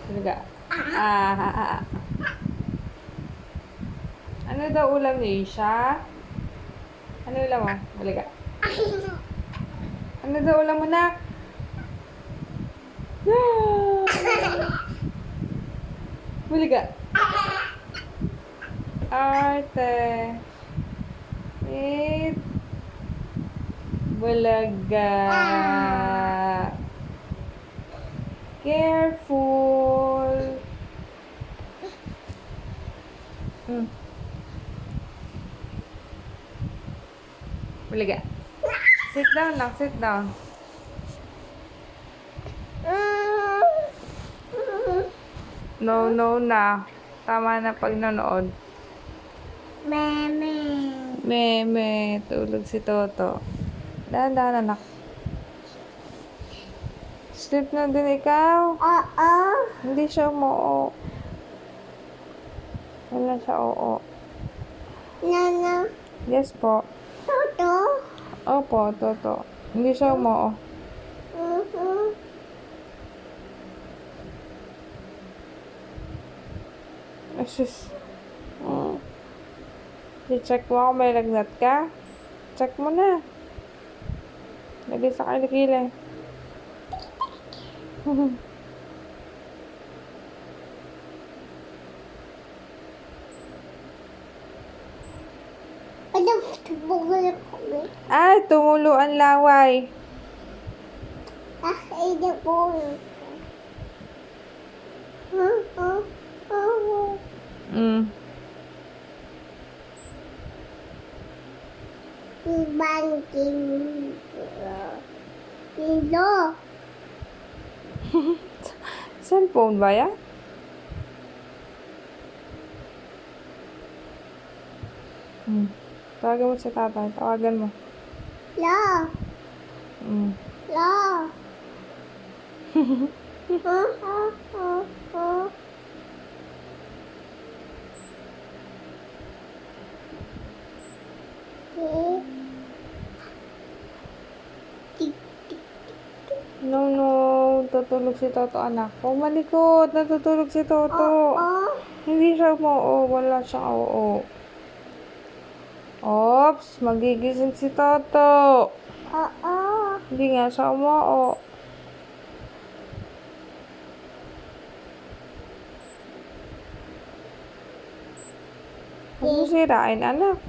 Talaga. Ano daw ulam ni Isha? Ano ulam mo? Talaga. Ano daw ulam mo na? Talaga. Arte. It. Bulaga. Careful. Bulaga. Sit down lang, sit down. No, no na. Tama na pag nanood. Meme. Meme, tulog si Toto. Dahan-dahan anak. Sleep na din ikaw. Oo. Hindi siya umuo. Wala siya oo. Nana. Yes po. Toto. Opo, Toto. Hindi siya umuo. Asus. I-check mo kung may lagnat ka. Check mo na. Lagay sa kilikili. Ano bugol kami? Ay, tumulo ang laway. Ina po. Banking. Ilo. Cellphone ba yan? Tawagan mo si tatay. Tawagan mo. La. La. No, no. Tutulog si Toto, anak. Malikot. Natutulog si Toto. Hindi siya umuo. Wala siyang oo. Oops. Magigising si Toto. Hindi nga siya umuo. Huwag mo sirain, anak.